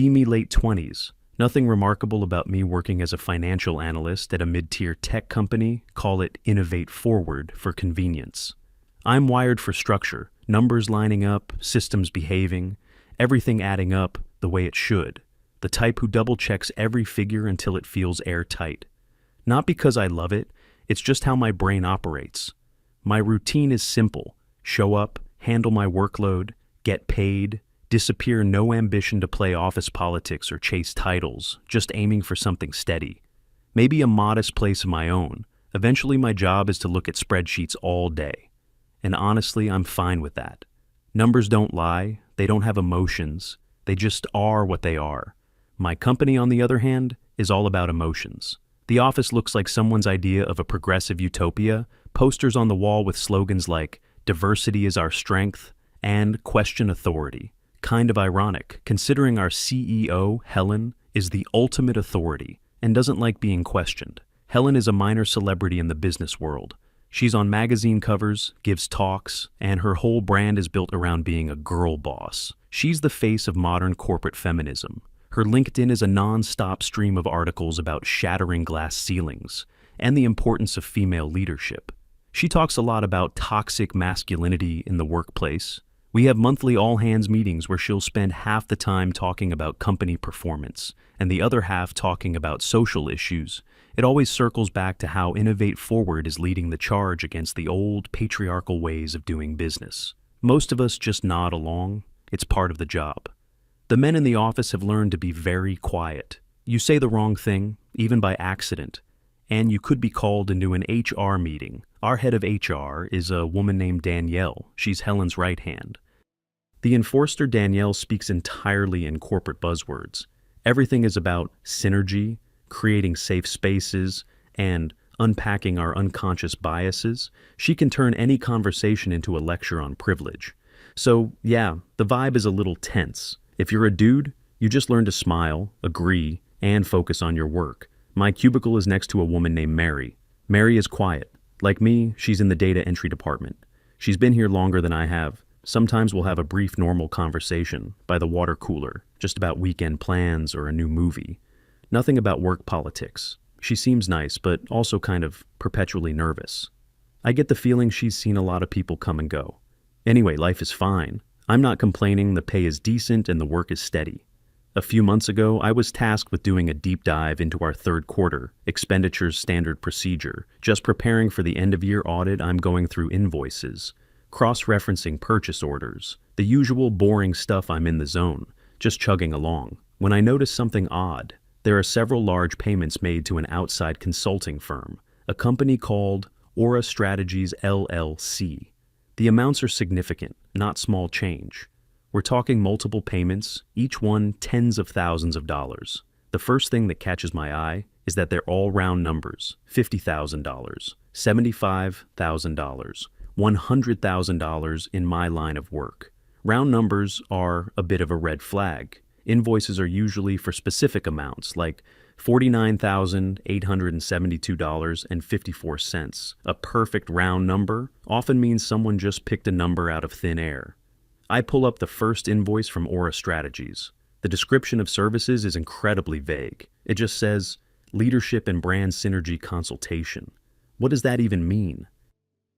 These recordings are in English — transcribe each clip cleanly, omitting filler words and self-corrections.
Be me late 20s. Nothing remarkable about me working as a financial analyst at a mid-tier tech company, call it Innovate Forward for convenience. I'm wired for structure, numbers lining up, systems behaving, everything adding up the way it should. The type who double-checks every figure until it feels airtight. Not because I love it, it's just how my brain operates. My routine is simple: show up, handle my workload, get paid, disappear, no ambition to play office politics or chase titles, just aiming for something steady. Maybe a modest place of my own. Eventually my job is to look at spreadsheets all day. And honestly, I'm fine with that. Numbers don't lie, they don't have emotions, they just are what they are. My company, on the other hand, is all about emotions. The office looks like someone's idea of a progressive utopia, posters on the wall with slogans like "Diversity is our strength" and "Question authority." Kind of ironic, considering our CEO, Helen, is the ultimate authority and doesn't like being questioned. Helen is a minor celebrity in the business world. She's on magazine covers, gives talks, and her whole brand is built around being a girl boss. She's the face of modern corporate feminism. Her LinkedIn is a non-stop stream of articles about shattering glass ceilings and the importance of female leadership. She talks a lot about toxic masculinity in the workplace. We have monthly all-hands meetings where she'll spend half the time talking about company performance and the other half talking about social issues. It always circles back to how Innovate Forward is leading the charge against the old patriarchal ways of doing business. Most of us just nod along. It's part of the job. The men in the office have learned to be very quiet. You say the wrong thing, even by accident, and you could be called into an HR meeting. Our head of HR is a woman named Danielle. She's Helen's right hand. The enforcer Danielle speaks entirely in corporate buzzwords. Everything is about synergy, creating safe spaces, and unpacking our unconscious biases. She can turn any conversation into a lecture on privilege. So, yeah, the vibe is a little tense. If you're a dude, you just learn to smile, agree, and focus on your work. My cubicle is next to a woman named Mary. Mary is quiet. Like me, she's in the data entry department. She's been here longer than I have. Sometimes we'll have a brief normal conversation by the water cooler, just about weekend plans or a new movie. Nothing about work politics. She seems nice, but also kind of perpetually nervous. I get the feeling she's seen a lot of people come and go. Anyway, life is fine. I'm not complaining, the pay is decent and the work is steady. A few months ago, I was tasked with doing a deep dive into our third quarter, expenditures standard procedure. Just preparing for the end-of-year audit, I'm going through invoices, cross-referencing purchase orders, the usual boring stuff. I'm in the zone, just chugging along. When I notice something odd, there are several large payments made to an outside consulting firm, a company called Aura Strategies LLC. The amounts are significant, not small change. We're talking multiple payments, each one tens of thousands of dollars. The first thing that catches my eye is that they're all round numbers: $50,000, $75,000, $100,000 in my line of work. Round numbers are a bit of a red flag. Invoices are usually for specific amounts, like $49,872.54. A perfect round number often means someone just picked a number out of thin air. I pull up the first invoice from Aura Strategies. The description of services is incredibly vague. It just says, "Leadership and Brand Synergy Consultation." What does that even mean?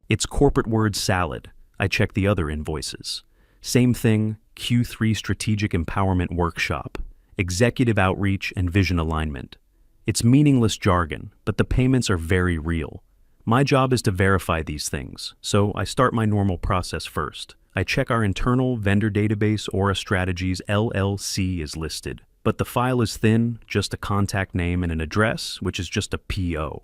It's corporate word salad. I check the other invoices. Same thing, Q3 Strategic Empowerment Workshop, Executive Outreach and Vision Alignment. It's meaningless jargon, but the payments are very real. My job is to verify these things, so I start my normal process first. I check our internal vendor database. Aura Strategies LLC is listed, but the file is thin, just a contact name and an address, which is just a PO.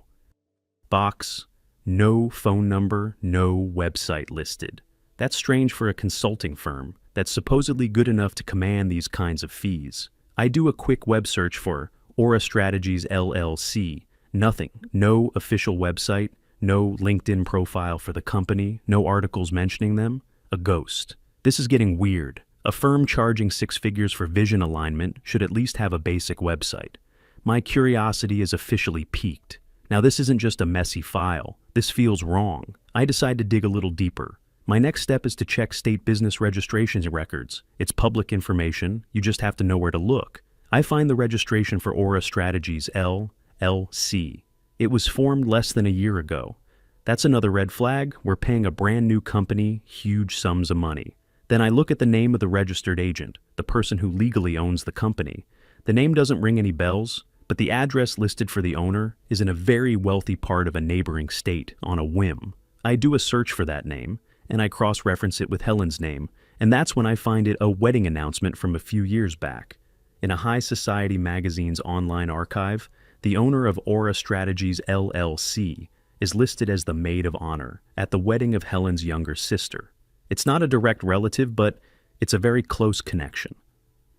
Box, no phone number, no website listed. That's strange for a consulting firm that's supposedly good enough to command these kinds of fees. I do a quick web search for Aura Strategies LLC. Nothing. No official website, no LinkedIn profile for the company, no articles mentioning them. A ghost. This is getting weird. A firm charging six figures for vision alignment should at least have a basic website. My curiosity is officially piqued. Now this isn't just a messy file. This feels wrong. I decide to dig a little deeper. My next step is to check state business registrations records. It's public information, you just have to know where to look. I find the registration for Aura Strategies LLC. It was formed less than a year ago. That's another red flag. We're paying a brand new company huge sums of money. Then I look at the name of the registered agent, the person who legally owns the company. The name doesn't ring any bells, but the address listed for the owner is in a very wealthy part of a neighboring state on a whim. I do a search for that name, and I cross-reference it with Helen's name, and that's when I find it a wedding announcement from a few years back. In a high society magazine's online archive, the owner of Aura Strategies LLC is listed as the maid of honor at the wedding of Helen's younger sister. It's not a direct relative, but it's a very close connection.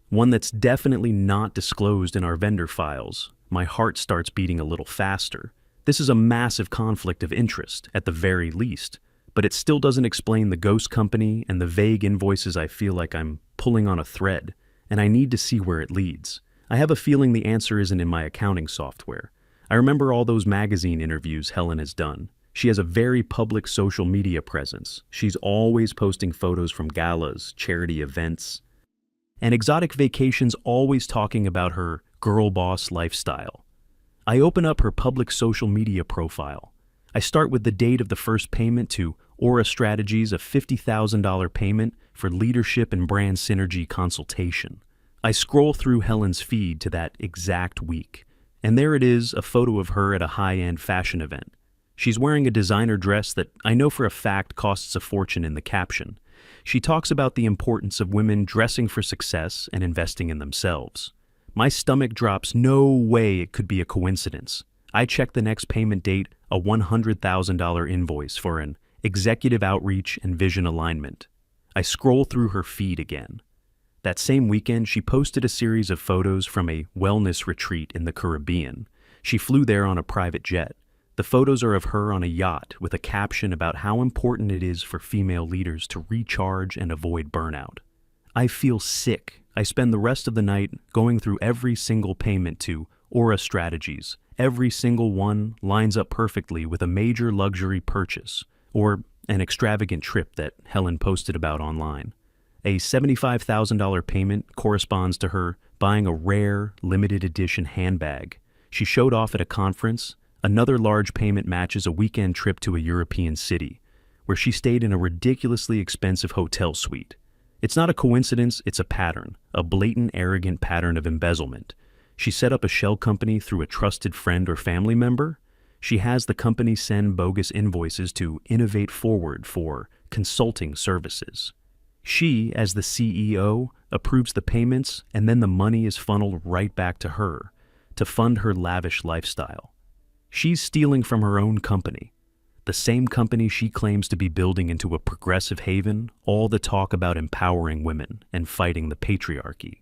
One that's definitely not disclosed in our vendor files. My heart starts beating a little faster. This is a massive conflict of interest, at the very least, but it still doesn't explain the ghost company and the vague invoices. I feel like I'm pulling on a thread, and I need to see where it leads. I have a feeling the answer isn't in my accounting software. I remember all those magazine interviews Helen has done. She has a very public social media presence. She's always posting photos from galas, charity events, and exotic vacations, always talking about her girl boss lifestyle. I open up her public social media profile. I start with the date of the first payment to Aura Strategies, a $50,000 payment for leadership and brand synergy consultation. I scroll through Helen's feed to that exact week, and there it is, a photo of her at a high-end fashion event. She's wearing a designer dress that I know for a fact costs a fortune in the caption. She talks about the importance of women dressing for success and investing in themselves. My stomach drops. No way it could be a coincidence. I check the next payment date, a $100,000 invoice for an executive outreach and vision alignment. I scroll through her feed again. That same weekend, she posted a series of photos from a wellness retreat in the Caribbean. She flew there on a private jet. The photos are of her on a yacht with a caption about how important it is for female leaders to recharge and avoid burnout. I feel sick. I spend the rest of the night going through every single payment to Aura Strategies. Every single one lines up perfectly with a major luxury purchase or an extravagant trip that Helen posted about online. A $75,000 payment corresponds to her buying a rare, limited edition handbag she showed off at a conference. Another large payment matches a weekend trip to a European city, where she stayed in a ridiculously expensive hotel suite. It's not a coincidence, it's a pattern, a blatant, arrogant pattern of embezzlement. She set up a shell company through a trusted friend or family member. She has the company send bogus invoices to Innovate Forward for consulting services. She, as the CEO, approves the payments, and then the money is funneled right back to her to fund her lavish lifestyle. She's stealing from her own company, the same company she claims to be building into a progressive haven, all the talk about empowering women and fighting the patriarchy.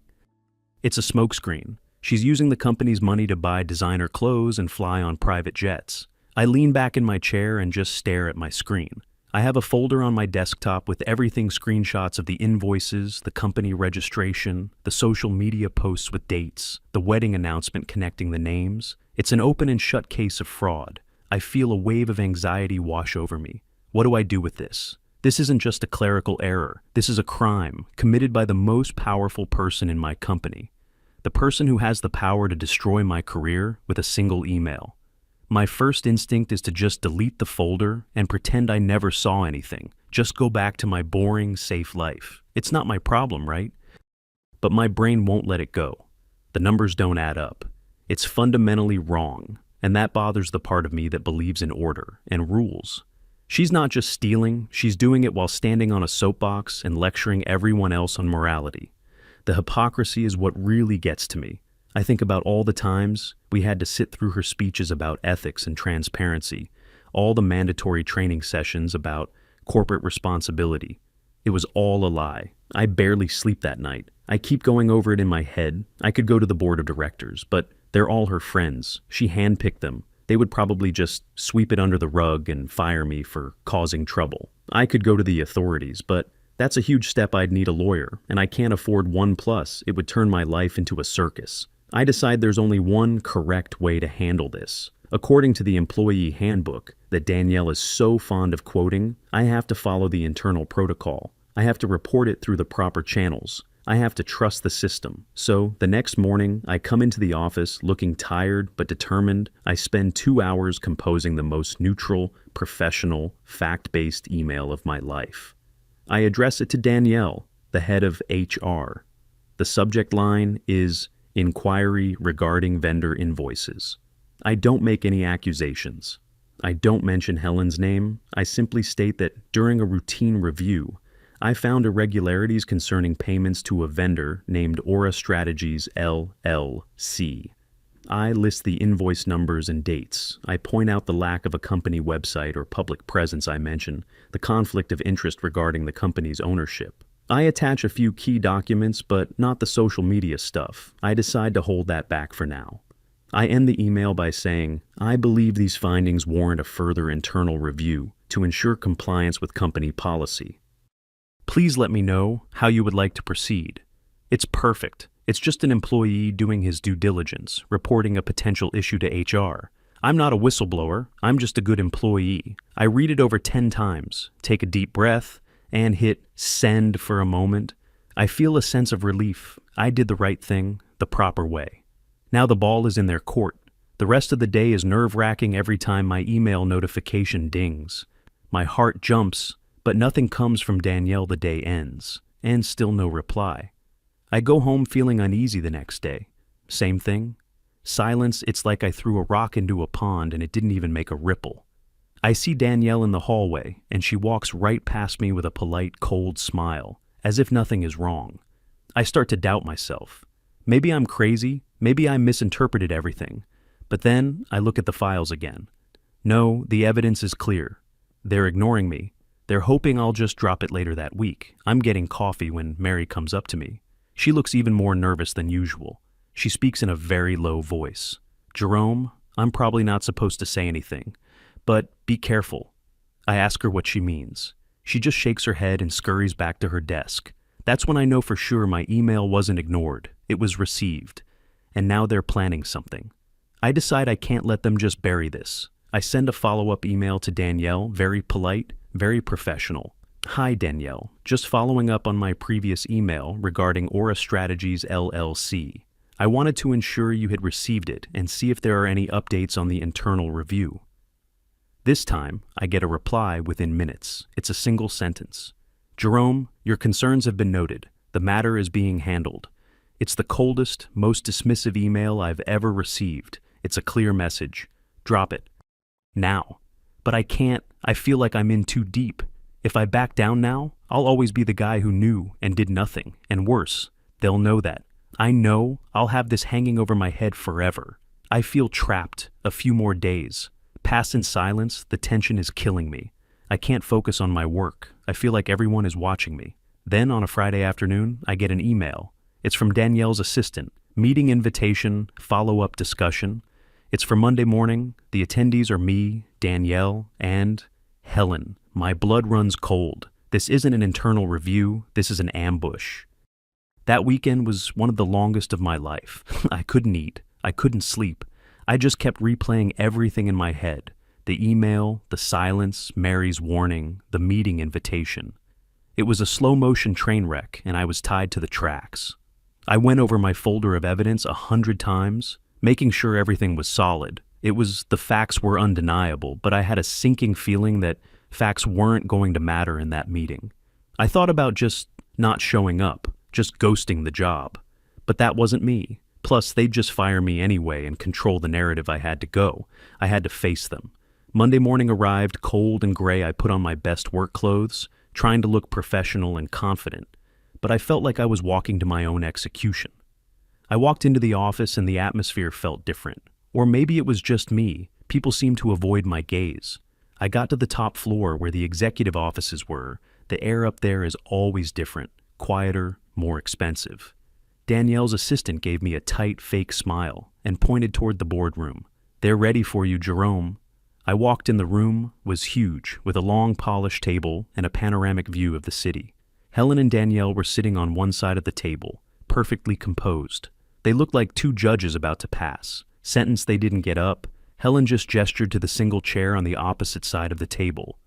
It's a smokescreen. She's using the company's money to buy designer clothes and fly on private jets. I lean back in my chair and just stare at my screen. I have a folder on my desktop with everything, screenshots of the invoices, the company registration, the social media posts with dates, the wedding announcement connecting the names. It's an open and shut case of fraud. I feel a wave of anxiety wash over me. What do I do with this? This isn't just a clerical error. This is a crime committed by the most powerful person in my company. The person who has the power to destroy my career with a single email. My first instinct is to just delete the folder and pretend I never saw anything. Just go back to my boring, safe life. It's not my problem, right? But my brain won't let it go. The numbers don't add up. It's fundamentally wrong, and that bothers the part of me that believes in order and rules. She's not just stealing, she's doing it while standing on a soapbox and lecturing everyone else on morality. The hypocrisy is what really gets to me. I think about all the times we had to sit through her speeches about ethics and transparency, all the mandatory training sessions about corporate responsibility. It was all a lie. I barely sleep that night. I keep going over it in my head. I could go to the board of directors, but they're all her friends. She handpicked them. They would probably just sweep it under the rug and fire me for causing trouble. I could go to the authorities, but that's a huge step. I'd need a lawyer, and I can't afford one, plus it would turn my life into a circus. I decide there's only one correct way to handle this. According to the employee handbook that Danielle is so fond of quoting, I have to follow the internal protocol. I have to report it through the proper channels. I have to trust the system. So the next morning, I come into the office looking tired but determined. I spend 2 hours composing the most neutral, professional, fact-based email of my life. I address it to Danielle, the head of HR. The subject line is Inquiry Regarding Vendor Invoices. I don't make any accusations. I don't mention Helen's name. I simply state that during a routine review, I found irregularities concerning payments to a vendor named Aura Strategies LLC. I list the invoice numbers and dates. I point out the lack of a company website or public presence I mention, the conflict of interest regarding the company's ownership. I attach a few key documents, but not the social media stuff. I decide to hold that back for now. I end the email by saying, I believe these findings warrant a further internal review to ensure compliance with company policy. Please let me know how you would like to proceed. It's perfect. It's just an employee doing his due diligence, reporting a potential issue to HR. I'm not a whistleblower. I'm just a good employee. I read it over 10 times, take a deep breath, and hit send for a moment. I feel a sense of relief. I did the right thing, the proper way. Now the ball is in their court. The rest of the day is nerve-wracking every time my email notification dings. My heart jumps, but nothing comes from Danielle. The day ends, and still no reply. I go home feeling uneasy the next day. Same thing. Silence. It's like I threw a rock into a pond and it didn't even make a ripple. I see Danielle in the hallway, and she walks right past me with a polite, cold smile, as if nothing is wrong. I start to doubt myself. Maybe I'm crazy, maybe I misinterpreted everything. But then I look at the files again. No, the evidence is clear. They're ignoring me. They're hoping I'll just drop it later that week. I'm getting coffee when Mary comes up to me. She looks even more nervous than usual. She speaks in a very low voice. Jerome, I'm probably not supposed to say anything, but be careful. I ask her what she means. She just shakes her head and scurries back to her desk. That's when I know for sure my email wasn't ignored. It was received. And now they're planning something. I decide I can't let them just bury this. I send a follow-up email to Danielle, very polite, very professional. Hi Danielle, just following up on my previous email regarding Aura Strategies LLC. I wanted to ensure you had received it and see if there are any updates on the internal review. This time, I get a reply within minutes. It's a single sentence. Jerome, your concerns have been noted. The matter is being handled. It's the coldest, most dismissive email I've ever received. It's a clear message. Drop it. Now. But I can't. I feel like I'm in too deep. If I back down now, I'll always be the guy who knew and did nothing. And worse, they'll know that. I know I'll have this hanging over my head forever. I feel trapped. A few more days. Pass in silence, the tension is killing me. I can't focus on my work. I feel like everyone is watching me. Then on a Friday afternoon, I get an email. It's from Danielle's assistant. Meeting invitation, follow-up discussion. It's for Monday morning. The attendees are me, Danielle, and Helen. My blood runs cold. This isn't an internal review. This is an ambush. That weekend was one of the longest of my life. I couldn't eat. I couldn't sleep. I just kept replaying everything in my head. The email, the silence, Mary's warning, the meeting invitation. It was a slow-motion train wreck, and I was tied to the tracks. I went over my folder of evidence 100 times, making sure everything was solid. The facts were undeniable, but I had a sinking feeling that facts weren't going to matter in that meeting. I thought about just not showing up, just ghosting the job. But that wasn't me. Plus, they'd just fire me anyway and control the narrative. I had to go. I had to face them. Monday morning arrived, cold and gray. I put on my best work clothes, trying to look professional and confident, but I felt like I was walking to my own execution. I walked into the office and the atmosphere felt different. Or maybe it was just me. People seemed to avoid my gaze. I got to the top floor where the executive offices were. The air up there is always different, quieter, more expensive. Danielle's assistant gave me a tight, fake smile and pointed toward the boardroom. They're ready for you, Jerome. I walked in. The room was huge, with a long polished table and a panoramic view of the city. Helen and Danielle were sitting on one side of the table, perfectly composed. They looked like two judges about to pass. Sentence they didn't get up. Helen just gestured to the single chair on the opposite side of the table.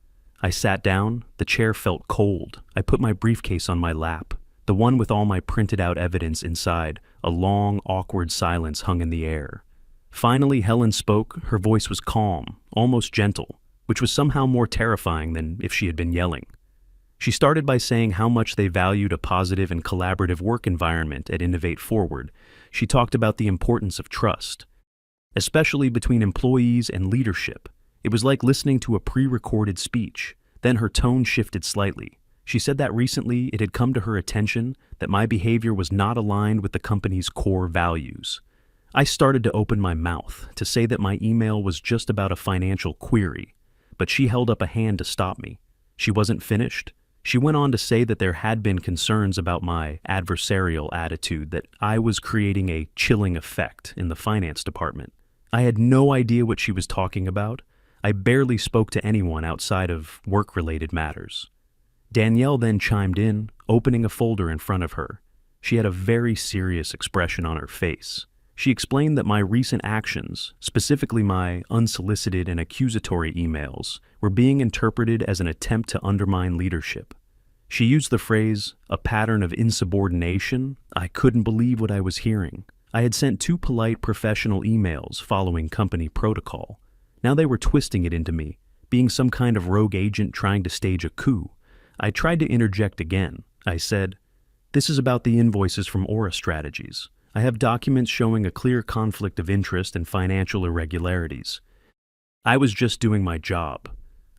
I sat down. The chair felt cold. I put my briefcase on my lap. the one with all my printed out evidence inside. A long, awkward silence hung in the air. Finally, Helen spoke. Her voice was calm, almost gentle, which was somehow more terrifying than if she had been yelling. She started by saying how much they valued a positive and collaborative work environment at Innovate Forward. She talked about the importance of trust, especially between employees and leadership. It was like listening to a pre-recorded speech. Then her tone shifted slightly. She said that recently it had come to her attention that my behavior was not aligned with the company's core values. I started to open my mouth to say that my email was just about a financial query, but she held up a hand to stop me. She wasn't finished. She went on to say that there had been concerns about my adversarial attitude, that I was creating a chilling effect in the finance department. I had no idea what she was talking about. I barely spoke to anyone outside of work-related matters. Danielle then chimed in, opening a folder in front of her. She had a very serious expression on her face. She explained that my recent actions, specifically my unsolicited and accusatory emails, were being interpreted as an attempt to undermine leadership. She used the phrase, "a pattern of insubordination." I couldn't believe what I was hearing. I had sent 2 polite professional emails following company protocol. Now they were twisting it into me, being some kind of rogue agent trying to stage a coup. I tried to interject again. I said, "This is about the invoices from Aura Strategies. I have documents showing a clear conflict of interest and financial irregularities. I was just doing my job."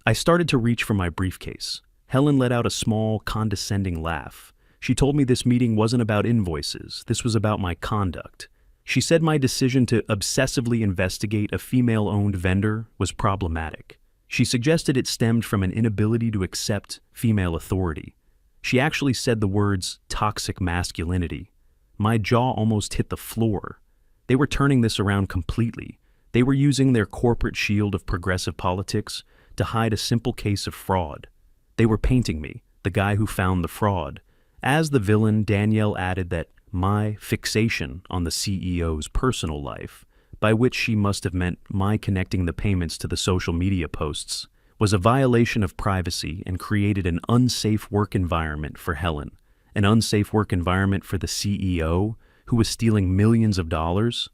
I started to reach for my briefcase. Helen let out a small, condescending laugh. She told me this meeting wasn't about invoices. This was about my conduct. She said my decision to obsessively investigate a female-owned vendor was problematic. She suggested it stemmed from an inability to accept female authority. She actually said the words toxic masculinity. My jaw almost hit the floor. They were turning this around completely. They were using their corporate shield of progressive politics to hide a simple case of fraud. They were painting me, the guy who found the fraud. As the villain, Danielle added that my fixation on the CEO's personal life, by which she must have meant my connecting the payments to the social media posts, was a violation of privacy and created an unsafe work environment for Helen. An unsafe work environment for the CEO, who was stealing millions of dollars?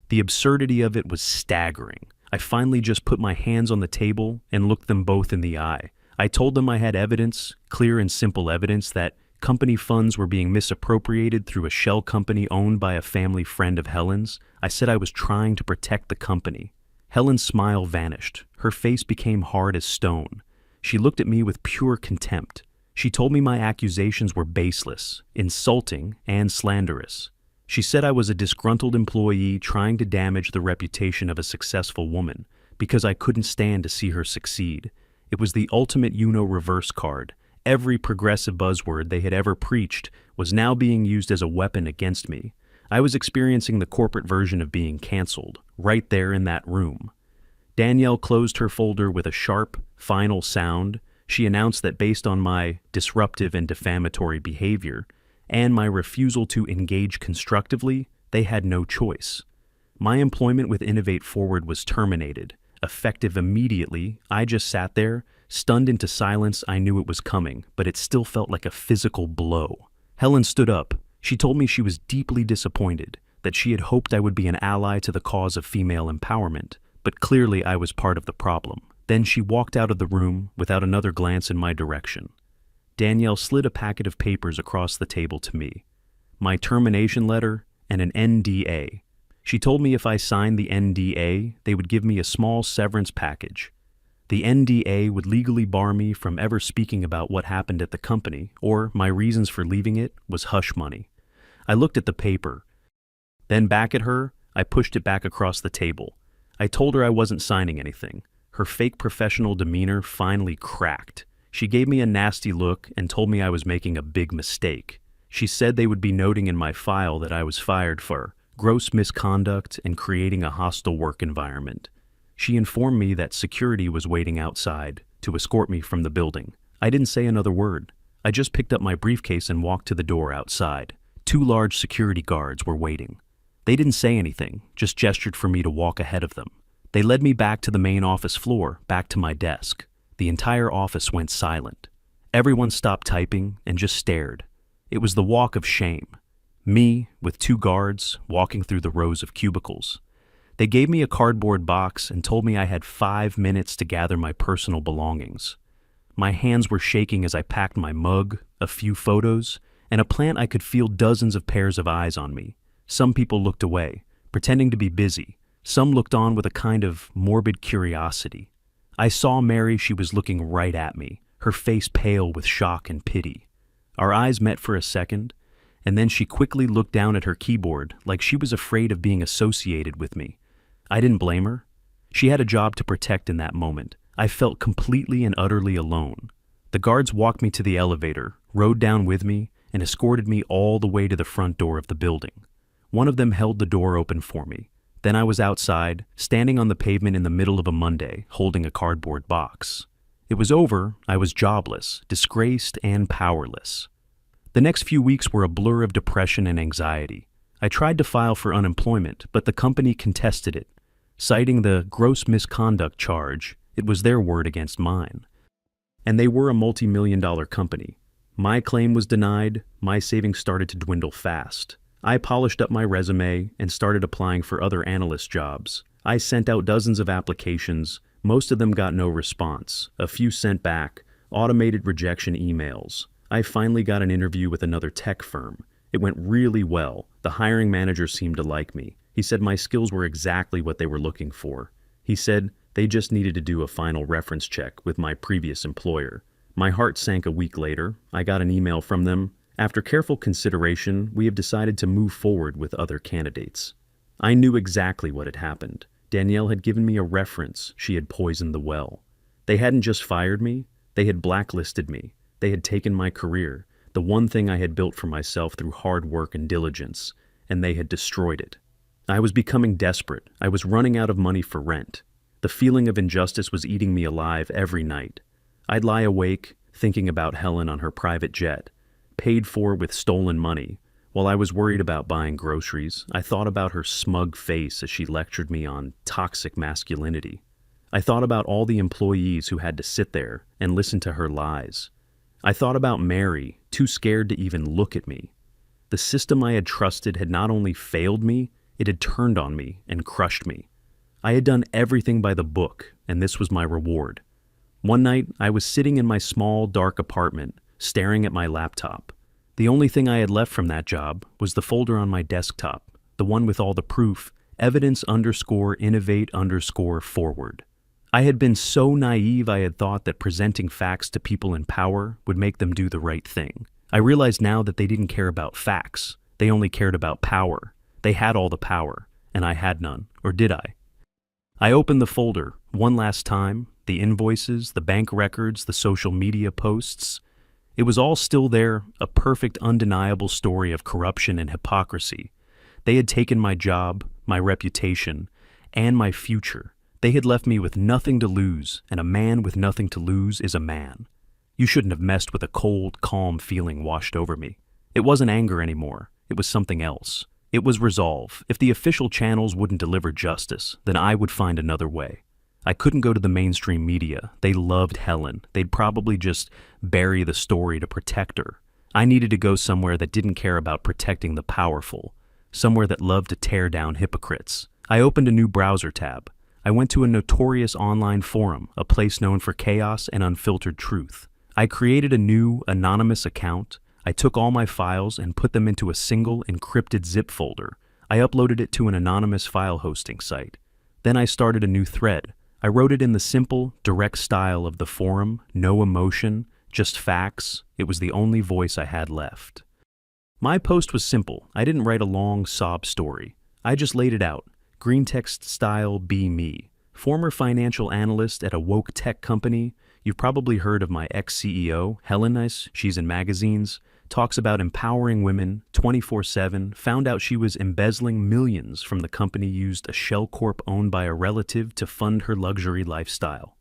The absurdity of it was staggering. I finally just put my hands on the table and looked them both in the eye. I told them I had evidence, clear and simple evidence, that company funds were being misappropriated through a shell company owned by a family friend of Helen's. I said I was trying to protect the company. Helen's smile vanished. Her face became hard as stone. She looked at me with pure contempt. She told me my accusations were baseless, insulting, and slanderous. She said I was a disgruntled employee trying to damage the reputation of a successful woman because I couldn't stand to see her succeed. It was the ultimate reverse card. Every progressive buzzword they had ever preached was now being used as a weapon against me. I was experiencing the corporate version of being canceled, right there in that room. Danielle closed her folder with a sharp, final sound. She announced that based on my disruptive and defamatory behavior and my refusal to engage constructively, they had no choice. My employment with Innovate Forward was terminated. Effective immediately, I just sat there, stunned into silence. I knew it was coming, but it still felt like a physical blow. Helen stood up. She told me she was deeply disappointed, that she had hoped I would be an ally to the cause of female empowerment, but clearly I was part of the problem. Then she walked out of the room without another glance in my direction. Danielle slid a packet of papers across the table to me. My termination letter and an NDA. She told me if I signed the NDA, they would give me a small severance package. The NDA would legally bar me from ever speaking about what happened at the company, or my reasons for leaving it was hush money. I looked at the paper. Then back at her, I pushed it back across the table. I told her I wasn't signing anything. Her fake professional demeanor finally cracked. She gave me a nasty look and told me I was making a big mistake. She said they would be noting in my file that I was fired for gross misconduct and creating a hostile work environment. She informed me that security was waiting outside to escort me from the building. I didn't say another word. I just picked up my briefcase and walked to the door outside. 2 large security guards were waiting. They didn't say anything, just gestured for me to walk ahead of them. They led me back to the main office floor, back to my desk. The entire office went silent. Everyone stopped typing and just stared. It was the walk of shame. Me, with two guards, walking through the rows of cubicles. They gave me a cardboard box and told me I had 5 minutes to gather my personal belongings. My hands were shaking as I packed my mug, a few photos, and a plant I could feel dozens of pairs of eyes on me. Some people looked away, pretending to be busy. Some looked on with a kind of morbid curiosity. I saw Mary. She was looking right at me, her face pale with shock and pity. Our eyes met for a second, and then she quickly looked down at her keyboard like she was afraid of being associated with me. I didn't blame her. She had a job to protect in that moment. I felt completely and utterly alone. The guards walked me to the elevator, rode down with me, and escorted me all the way to the front door of the building. One of them held the door open for me. Then I was outside, standing on the pavement in the middle of a Monday, holding a cardboard box. It was over. I was jobless, disgraced, and powerless. The next few weeks were a blur of depression and anxiety. I tried to file for unemployment, but the company contested it, citing the gross misconduct charge. It was their word against mine. And they were a multi-million-dollar company. My claim was denied. My savings started to dwindle fast. I polished up my resume and started applying for other analyst jobs. I sent out dozens of applications. Most of them got no response. A few sent back, automated rejection emails. I finally got an interview with another tech firm. It went really well. The hiring manager seemed to like me. He said my skills were exactly what they were looking for. He said they just needed to do a final reference check with my previous employer. My heart sank a week later. I got an email from them. After careful consideration, we have decided to move forward with other candidates. I knew exactly what had happened. Danielle had given me a reference. She had poisoned the well. They hadn't just fired me. They had blacklisted me. They had taken my career, the one thing I had built for myself through hard work and diligence, and they had destroyed it. I was becoming desperate. I was running out of money for rent. The feeling of injustice was eating me alive every night. I'd lie awake, thinking about Helen on her private jet, paid for with stolen money. While I was worried about buying groceries, I thought about her smug face as she lectured me on toxic masculinity. I thought about all the employees who had to sit there and listen to her lies. I thought about Mary, too scared to even look at me. The system I had trusted had not only failed me, it had turned on me and crushed me. I had done everything by the book, and this was my reward. One night, I was sitting in my small, dark apartment, staring at my laptop. The only thing I had left from that job was the folder on my desktop, the one with all the proof, evidence_innovate_forward. I had been so naive. I had thought that presenting facts to people in power would make them do the right thing. I realized now that they didn't care about facts. They only cared about power. They had all the power, and I had none, or did I? I opened the folder one last time, the invoices, the bank records, the social media posts. It was all still there, a perfect, undeniable story of corruption and hypocrisy. They had taken my job, my reputation, and my future. They had left me with nothing to lose, and a man with nothing to lose is a man. You shouldn't have messed with a cold, calm feeling washed over me. It wasn't anger anymore. It was something else. It was resolve. If the official channels wouldn't deliver justice, then I would find another way. I couldn't go to the mainstream media. They loved Helen. They'd probably just bury the story to protect her. I needed to go somewhere that didn't care about protecting the powerful, somewhere that loved to tear down hypocrites. I opened a new browser tab. I went to a notorious online forum, a place known for chaos and unfiltered truth. I created a new, anonymous account. I took all my files and put them into a single, encrypted zip folder. I uploaded it to an anonymous file hosting site. Then I started a new thread. I wrote it in the simple, direct style of the forum, no emotion, just facts. It was the only voice I had left. My post was simple. I didn't write a long sob story. I just laid it out. Green text style, be me. Former financial analyst at a woke tech company. You've probably heard of my ex-CEO, Helen. She's in magazines. Talks about empowering women 24/7. Found out she was embezzling millions from the company, used a shell corp owned by a relative to fund her luxury lifestyle.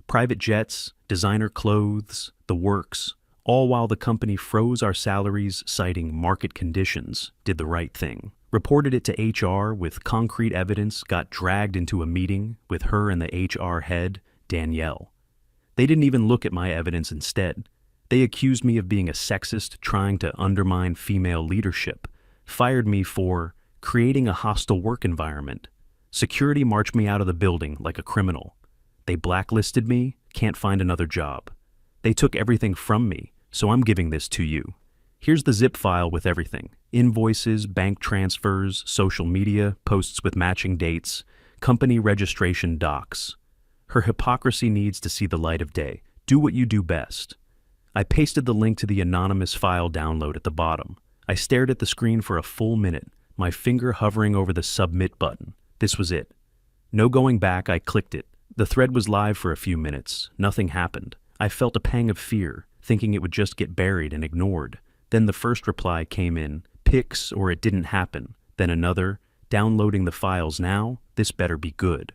Private jets, designer clothes, the works, all while the company froze our salaries, citing market conditions. Did the right thing. Reported it to HR with concrete evidence, got dragged into a meeting with her and the HR head, Danielle. They didn't even look at my evidence instead. They accused me of being a sexist trying to undermine female leadership, fired me for creating a hostile work environment. Security marched me out of the building like a criminal. They blacklisted me, can't find another job. They took everything from me, so I'm giving this to you. Here's the zip file with everything: invoices, bank transfers, social media, posts with matching dates, company registration docs. Her hypocrisy needs to see the light of day. Do what you do best. I pasted the link to the anonymous file download at the bottom. I stared at the screen for a full minute, my finger hovering over the submit button. This was it. No going back, I clicked it. The thread was live for a few minutes. Nothing happened. I felt a pang of fear, thinking it would just get buried and ignored. Then the first reply came in, pics or it didn't happen. Then another, downloading the files now, this better be good.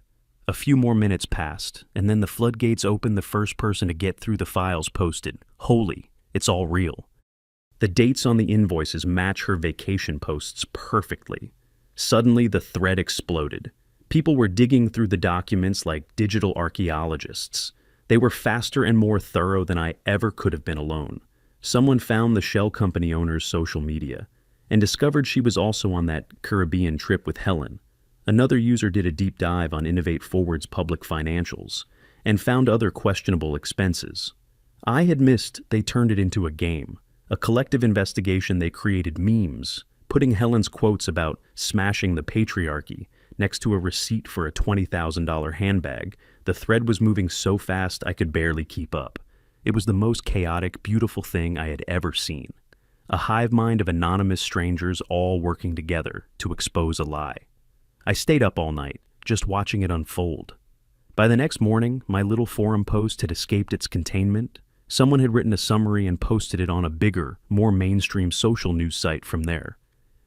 A few more minutes passed, and then the floodgates opened. The first person to get through the files posted, "Holy, it's all real." The dates on the invoices match her vacation posts perfectly. Suddenly, the thread exploded. People were digging through the documents like digital archaeologists. They were faster and more thorough than I ever could have been alone. Someone found the shell company owner's social media and discovered she was also on that Caribbean trip with Helen. Another user did a deep dive on Innovate Forward's public financials and found other questionable expenses. I had missed they turned it into a game, a collective investigation. They created memes, putting Helen's quotes about smashing the patriarchy next to a receipt for a $20,000 handbag. The thread was moving so fast I could barely keep up. It was the most chaotic, beautiful thing I had ever seen. A hive mind of anonymous strangers all working together to expose a lie. I stayed up all night, just watching it unfold. By the next morning, my little forum post had escaped its containment. Someone had written a summary and posted it on a bigger, more mainstream social news site from there.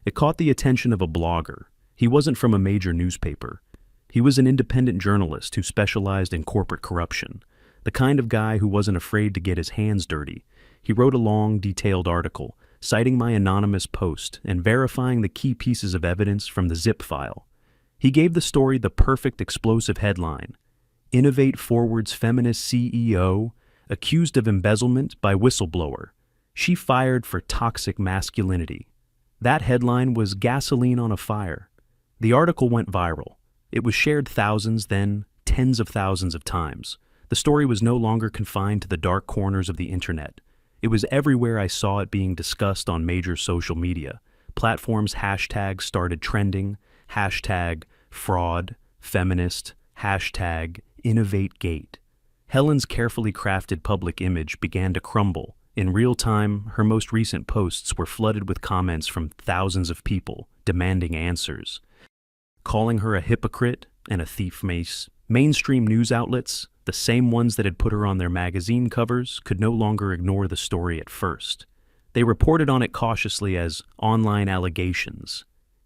It caught the attention of a blogger. He wasn't from a major newspaper. He was an independent journalist who specialized in corporate corruption, the kind of guy who wasn't afraid to get his hands dirty. He wrote a long, detailed article, citing my anonymous post and verifying the key pieces of evidence from the zip file. He gave the story the perfect explosive headline: Innovate Forward's feminist CEO accused of embezzlement by whistleblower. She fired for toxic masculinity. That headline was gasoline on a fire. The article went viral. It was shared thousands, then tens of thousands of times. The story was no longer confined to the dark corners of the internet. It was everywhere. I saw it being discussed on major social media. Platforms' hashtags started trending. Hashtag fraud, feminist, hashtag InnovateGate. Helen's carefully crafted public image began to crumble. In real time, her most recent posts were flooded with comments from thousands of people demanding answers, calling her a hypocrite and a thief. Mainstream news outlets, the same ones that had put her on their magazine covers, could no longer ignore the story at first. They reported on it cautiously as online allegations.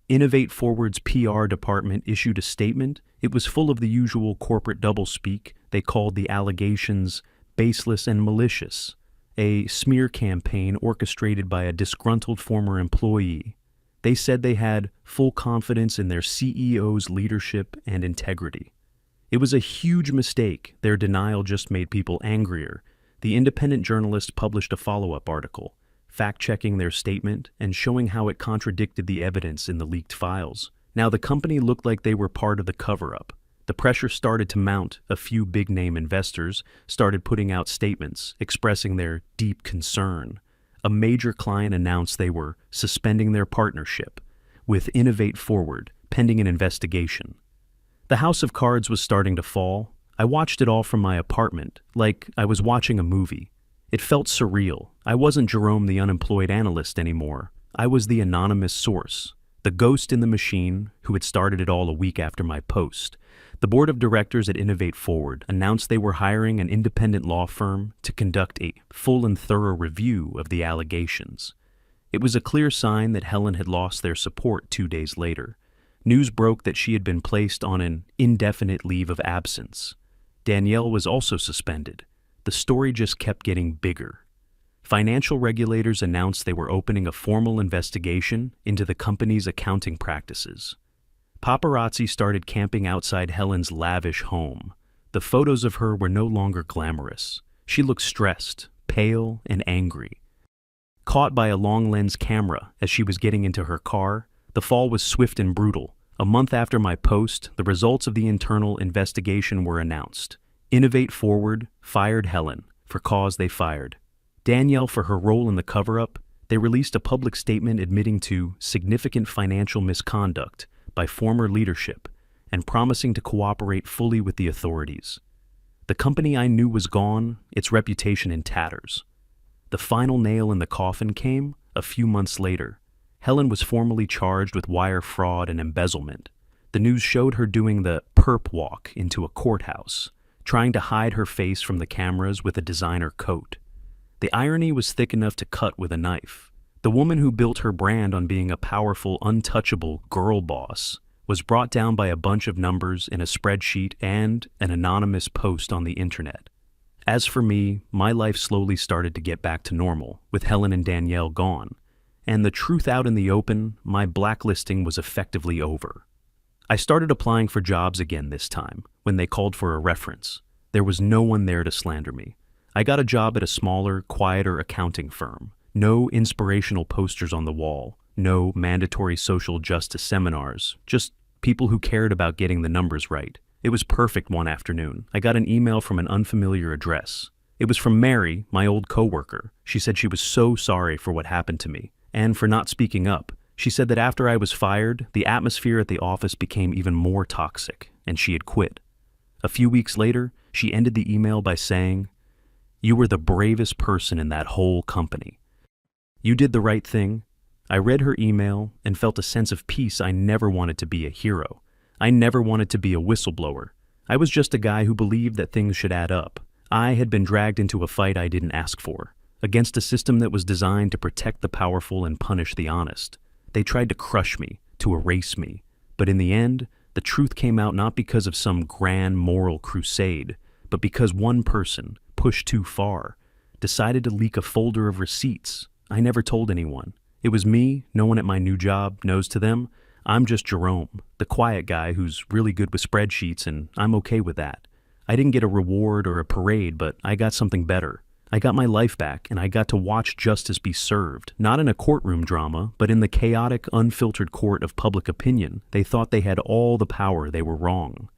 Innovate Forward's PR department issued a statement. It was full of the usual corporate doublespeak. They called the allegations baseless and malicious, a smear campaign orchestrated by a disgruntled former employee. They said they had full confidence in their CEO's leadership and integrity. It was a huge mistake. Their denial just made people angrier. The independent journalist published a follow-up article, fact-checking their statement and showing how it contradicted the evidence in the leaked files. Now the company looked like they were part of the cover-up. The pressure started to mount. A few big-name investors started putting out statements expressing their deep concern. A major client announced they were suspending their partnership with Innovate Forward, pending an investigation. The house of cards was starting to fall. I watched it all from my apartment, like I was watching a movie. It felt surreal. I wasn't Jerome the unemployed analyst anymore. I was the anonymous source, the ghost in the machine who had started it all a week after my post. The board of directors at Innovate Forward announced they were hiring an independent law firm to conduct a full and thorough review of the allegations. It was a clear sign that Helen had lost their support 2 days later. News broke that she had been placed on an indefinite leave of absence. Danielle was also suspended. The story just kept getting bigger. Financial regulators announced they were opening a formal investigation into the company's accounting practices. Paparazzi started camping outside Helen's lavish home. The photos of her were no longer glamorous. She looked stressed, pale and angry. Caught by a long-lens camera as she was getting into her car, the fall was swift and brutal. A month after my post, the results of the internal investigation were announced. Innovate Forward fired Helen for cause they fired. Danielle for her role in the cover-up. They released a public statement admitting to significant financial misconduct by former leadership and promising to cooperate fully with the authorities. The company I knew was gone, its reputation in tatters. The final nail in the coffin came a few months later. Helen was formally charged with wire fraud and embezzlement. The news showed her doing the perp walk into a courthouse, trying to hide her face from the cameras with a designer coat. The irony was thick enough to cut with a knife. The woman who built her brand on being a powerful, untouchable girl boss was brought down by a bunch of numbers in a spreadsheet and an anonymous post on the internet. As for me, my life slowly started to get back to normal, with Helen and Danielle gone. And the truth out in the open, my blacklisting was effectively over. I started applying for jobs again this time, when they called for a reference. There was no one there to slander me. I got a job at a smaller, quieter accounting firm. No inspirational posters on the wall, no mandatory social justice seminars, just people who cared about getting the numbers right. It was perfect one afternoon. I got an email from an unfamiliar address. It was from Mary, my old coworker. She said she was so sorry for what happened to me, and for not speaking up. She said that after I was fired, the atmosphere at the office became even more toxic, and she had quit. A few weeks later, she ended the email by saying, "You were the bravest person in that whole company. You did the right thing." I read her email and felt a sense of peace. I never wanted to be a hero. I never wanted to be a whistleblower. I was just a guy who believed that things should add up. I had been dragged into a fight I didn't ask for, against a system that was designed to protect the powerful and punish the honest. They tried to crush me, to erase me. But in the end, the truth came out not because of some grand moral crusade, but because one person, pushed too far, decided to leak a folder of receipts. I never told anyone. It was me. No one at my new job knows. To them, I'm just Jerome, the quiet guy who's really good with spreadsheets, and I'm okay with that. I didn't get a reward or a parade, but I got something better. I got my life back, and I got to watch justice be served, not in a courtroom drama, but in the chaotic, unfiltered court of public opinion. They thought they had all the power. They were wrong.